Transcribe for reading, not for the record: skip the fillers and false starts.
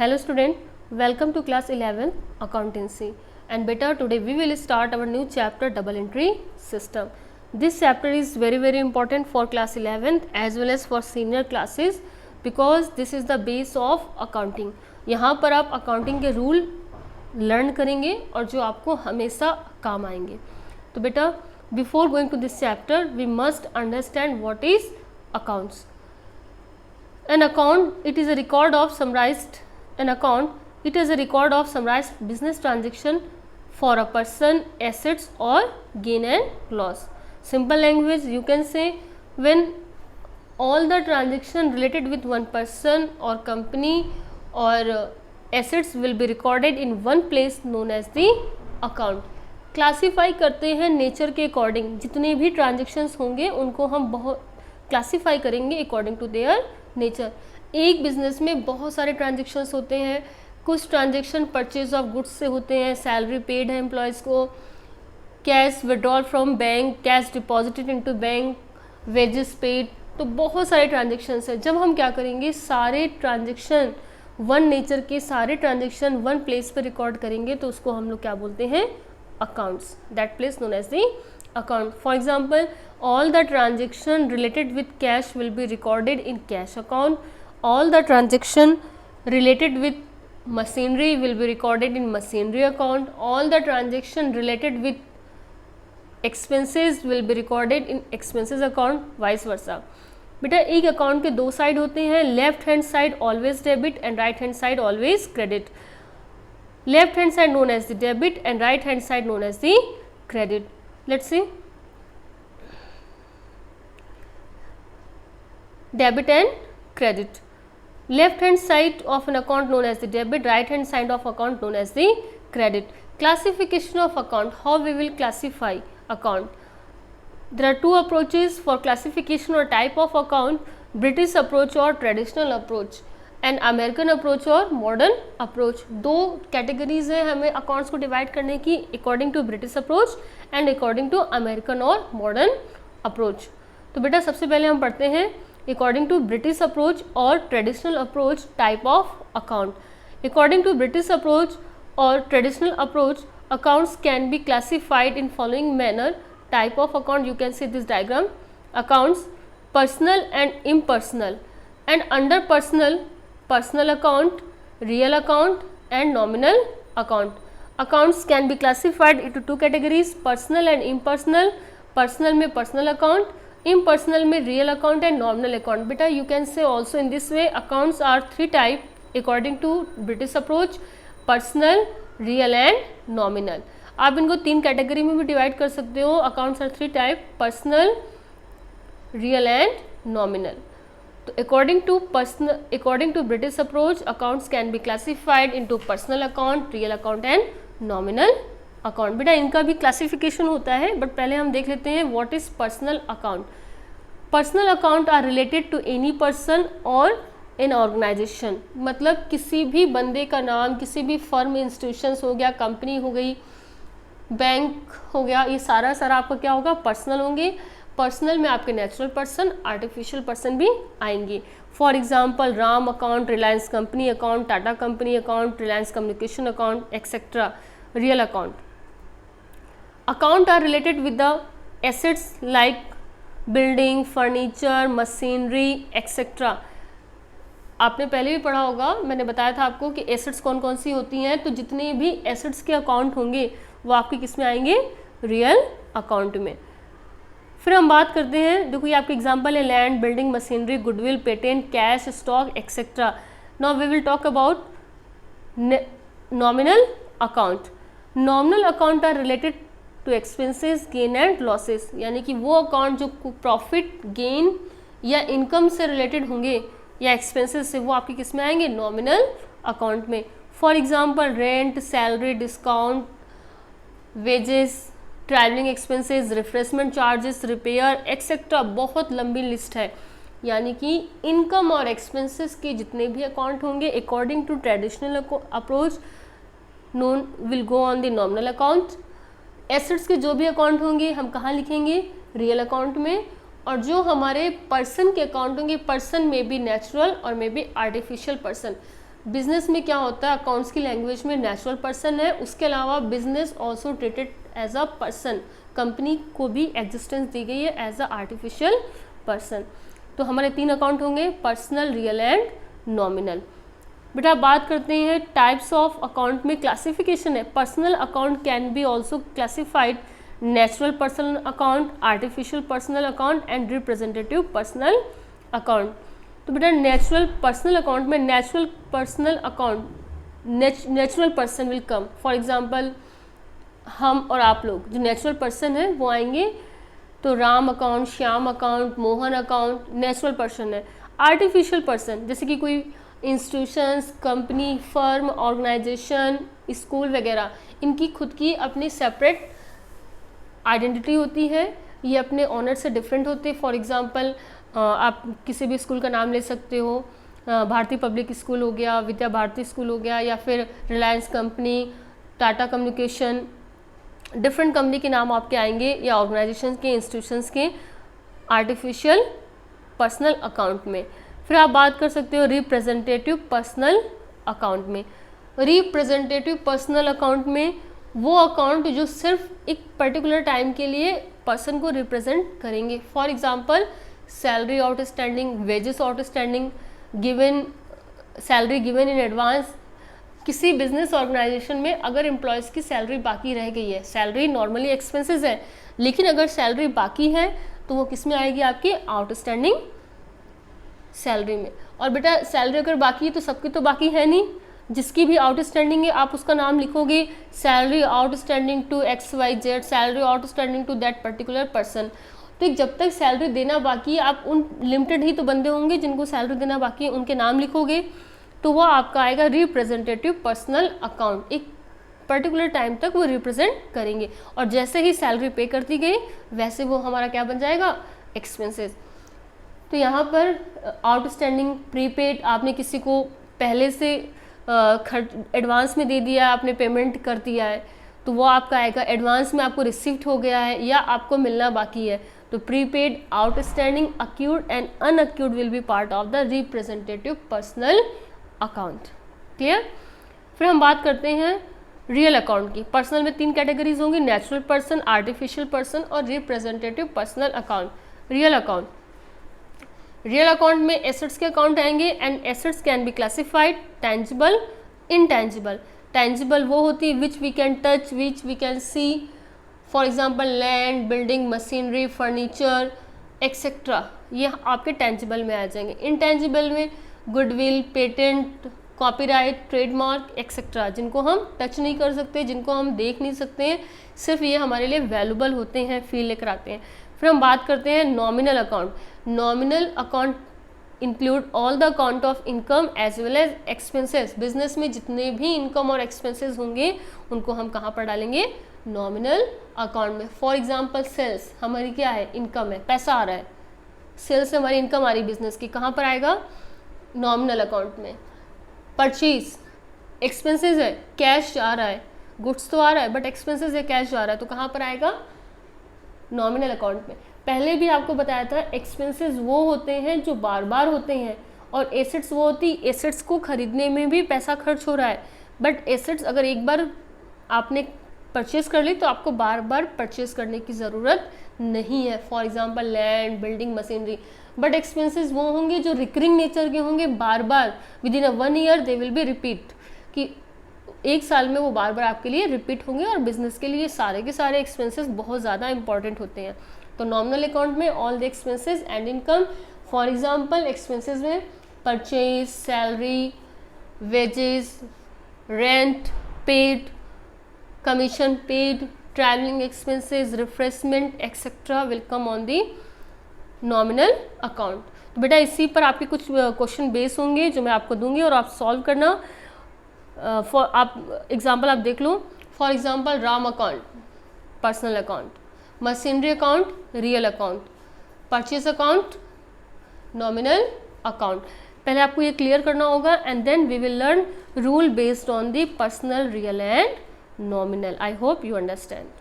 Hello student, welcome to class 11 accountancy and beta today we will start our new chapter double entry system. This chapter is very important for class 11th as well as for senior classes because this is the base of accounting. यहाँ पर आप accounting के rule learn करेंगे और जो आपको हमेशा काम आएंगे. तो बेटा before going to this chapter we must understand what is accounts. An account, it is a record of summarized business transaction for a person, assets or gain and loss. Simple language, you can say when all the transaction related with one person or company or assets will be recorded in one place known as the account. Classify करते हैं nature के according, जितने भी transactions होंगे उनको हम बहुत classify करेंगे अकॉर्डिंग टू देयर नेचर. एक बिजनेस में बहुत सारे ट्रांजेक्शन्स होते हैं. कुछ ट्रांजेक्शन परचेज ऑफ गुड्स से होते हैं, सैलरी पेड है एम्प्लॉयज़ को, cash withdrawal from bank, cash deposited into bank, wages paid. तो बहुत सारे ट्रांजेक्शन्स हैं. जब हम क्या करेंगे, सारे ट्रांजेक्शन वन नेचर के सारे ट्रांजेक्शन वन प्लेस पर रिकॉर्ड करेंगे तो उसको हम लोग क्या बोलते हैं, accounts. That place known as the account. For example, all the transaction related with cash will be recorded in cash account. All the transaction related with machinery will be recorded in machinery account. All the transaction related with expenses will be recorded in expenses account, vice versa. बेटा एक account के दो side होते हैं, left hand side always debit and right hand side always credit. Left hand side known as the debit and right hand side known as the credit. Let's see. Debit and credit. Left hand side of an account known as the debit, right hand side of account known as the credit. Classification of account. How we will classify account? There are two approaches for classification or type of account. British approach or traditional approach. And American approach और modern approach. दो categories हैं हमें accounts को divide करने की, according to British approach and according to American और modern approach. तो बेटा सबसे पहले हम पढ़ते हैं अकॉर्डिंग टू ब्रिटिश अप्रोच और traditional approach type of account. According to British approach और traditional approach accounts can be classified in following manner. Type of account, you can see this diagram. Accounts personal and impersonal, and under personal personal account, real account and nominal account. Accounts can be classified into two categories, personal and impersonal. Personal में personal account, impersonal में real account and nominal account. बेटा you can say also in this way accounts are three type according to British approach, personal, real and nominal. आप इनको तीन category में भी divide कर सकते हो. Accounts are three type, personal, real and nominal. According to British approach, accounts can be classified into personal account, real account and nominal account. बेटा इनका भी क्लासिफिकेशन होता है, बट पहले हम देख लेते हैं what is personal account. Personal account are related to any person or an organization. मतलब किसी भी बंदे का नाम, किसी भी फर्म, इंस्टीट्यूशंस हो गया, कंपनी हो गई, बैंक हो गया, ये सारा आपका क्या होगा, पर्सनल होंगे. पर्सनल में आपके नेचुरल पर्सन, आर्टिफिशियल पर्सन भी आएंगे. For example Ram account, Reliance company account, Tata company account, Reliance communication account etcetera. Real account. Account are related with the assets like building, furniture, machinery etcetera. आपने पहले भी पढ़ा होगा, मैंने बताया था आपको कि एसेट्स कौन कौन सी होती हैं. तो जितने भी एसेट्स के अकाउंट होंगे वो आपके किस में आएंगे, रियल अकाउंट में. फिर हम बात करते हैं, देखो ये आपके एग्जांपल है, land, building, machinery, goodwill, patent, cash, stock etcetera. Now we will talk about nominal account. Nominal account are related to expenses, gain and losses. यानी कि वो अकाउंट जो प्रॉफिट, गेन या इनकम से रिलेटेड होंगे या एक्सपेंसेस से, वो आपके किस में आएंगे, नॉमिनल अकाउंट में. For example rent, salary, discount, wages, travelling expenses, refreshment charges, repair etcetera. बहुत लंबी लिस्ट है. यानी कि इनकम और एक्सपेंसेस के जितने भी अकाउंट होंगे according to traditional approach none will go on the nominal account. Assets के जो भी अकाउंट होंगे हम कहाँ लिखेंगे, रियल अकाउंट में. और जो हमारे पर्सन के अकाउंट होंगे, पर्सन में भी नेचुरल और में भी आर्टिफिशियल पर्सन. बिजनेस में क्या होता है, अकाउंट्स की लैंग्वेज में नेचुरल पर्सन है, उसके अलावा business also treated as a person, company को भी एग्जिस्टेंस दी गई है एज अ आर्टिफिशियल पर्सन। तो हमारे 3 अकाउंट होंगे, पर्सनल, रियल एंड नॉमिनल। बेटा बात करते हैं टाइप्स ऑफ अकाउंट में क्लासिफिकेशन है। Personal account can be also classified natural personal account, artificial personal account and representative personal account. तो बेटा नेचुरल पर्सनल अकाउंट में natural personal account, natural person will come, for example हम और आप लोग जो नेचुरल पर्सन है वो आएंगे, तो Ram account, Shyam account, Mohan account natural person है। आर्टिफिशियल पर्सन जैसे कि कोई institutions, company, firm, organization, school वगैरह, इनकी खुद की अपनी सेपरेट आइडेंटिटी होती है, ये अपने ऑनर से डिफरेंट होते हैं। फॉर एग्जांपल आप किसी भी स्कूल का नाम ले सकते हो, भारतीय पब्लिक स्कूल हो गया, विद्या भारती स्कूल हो गया, या फिर Reliance company, Tata communication, different company के नाम आपके आएंगे, या ऑर्गेनाइजेशन के, इंस्टीट्यूशंस के आर्टिफिशियल पर्सनल अकाउंट में। फिर आप बात कर सकते हो रिप्रेजेंटेटिव पर्सनल अकाउंट में। रिप्रेजेंटेटिव पर्सनल अकाउंट में वो अकाउंट जो सिर्फ एक पर्टिकुलर टाइम के लिए पर्सन को रिप्रेजेंट करेंगे। For example salary outstanding, wages outstanding, given salary given in advance. किसी बिजनेस ऑर्गेनाइजेशन में अगर एम्प्लॉयज़ की सैलरी बाकी रह गई है, सैलरी नॉर्मली एक्सपेंसेस है, लेकिन अगर सैलरी बाकी है तो वो किस में आएगी, आपकी आउटस्टैंडिंग सैलरी में। और बेटा सैलरी अगर बाकी है तो सबकी तो बाकी है नहीं, जिसकी भी आउटस्टैंडिंग है आप उसका नाम लिखोगे, salary outstanding to XYZ, salary outstanding to that particular person. तो जब तक सैलरी देना बाकी है, आप उन लिमिटेड ही तो बंदे होंगे जिनको सैलरी देना बाकी है, उनके नाम लिखोगे, तो वो आपका आएगा रिप्रेजेंटेटिव पर्सनल अकाउंट। एक पर्टिकुलर टाइम तक वो रिप्रेजेंट करेंगे, और जैसे ही सैलरी पे करती गई वैसे वो हमारा क्या बन जाएगा, एक्सपेंसेस। तो यहाँ पर आउटस्टैंडिंग, प्रीपेड, आपने किसी को पहले से एडवांस में दे दिया, आपने पेमेंट कर दिया है, तो वो आपका आएगा एडवांस में, आपको रिसीव्ड हो गया है या आपको मिलना बाकी है। तो prepaid, outstanding, accrued and unaccrued will be part of the representative personal account. Clear. फिर हम बात करते हैं रियल अकाउंट की। पर्सनल में 3 कैटेगरीज होंगी, नेचुरल पर्सन, आर्टिफिशियल पर्सन और representative personal account. Real account, real account में एसेट्स के अकाउंट आएंगे, and assets can be classified tangible, intangible. Tangible वो होती है which we can touch, which we can see, for example land, building, machinery, furniture etcetera, ये आपके tangible में आ जाएंगे। इनटेंजिबल में goodwill, patent, copyright, trademark etcetera, जिनको हम टच नहीं कर सकते, जिनको हम देख नहीं सकते हैं, सिर्फ ये हमारे लिए वैल्यूबल होते हैं, फील लेकर आते हैं। फिर हम बात करते हैं nominal account. Nominal account include all the account of income as well as expenses. Business में जितने भी इनकम और एक्सपेंसेस होंगे उनको हम कहाँ पर डालेंगे, नॉमिनल अकाउंट में। फॉर एग्जांपल सेल्स हमारी क्या है, इनकम है, पैसा आ रहा है, सेल्स से हमारी इनकम आ रही बिजनेस की, कहाँ पर आएगा, नॉमिनल अकाउंट में। परचेज एक्सपेंसेस है, कैश जा रहा है, गुड्स तो आ रहा है बट एक्सपेंसेस है, कैश जा रहा है, तो कहाँ पर आएगा, नॉमिनल अकाउंट में। पहले भी आपको बताया था एक्सपेंसेस वो होते हैं जो बार बार होते हैं, और एसेट्स वो होती, एसेट्स को खरीदने में भी पैसा खर्च हो रहा है, बट एसेट्स अगर एक बार आपने परचेज कर ली तो आपको बार बार परचेज करने की ज़रूरत नहीं है। For example land, building, machinery. But expenses वो होंगे जो रिकरिंग नेचर के होंगे, बार बार within 1 year they will be repeat, कि 1 साल में वो बार बार आपके लिए रिपीट होंगे, और बिजनेस के लिए सारे के सारे एक्सपेंसेस बहुत ज़्यादा इंपॉर्टेंट होते हैं। तो नॉमिनल अकाउंट में all the expenses and income. For example expenses में purchase, salary, wages, rent paid, commission paid, travelling expenses, refreshment etcetera will come on the nominal account. तो बेटा इसी पर आपके कुछ क्वेश्चन बेस होंगे जो मैं आपको दूंगी और आप सॉल्व करना। आप एग्जांपल आप देख लो। For example Ram account, personal account, machinery account, real account, purchase account, nominal account. पहले आपको ये क्लियर करना होगा, and then we will learn rule based on the personal, real and nominal. I hope you understand.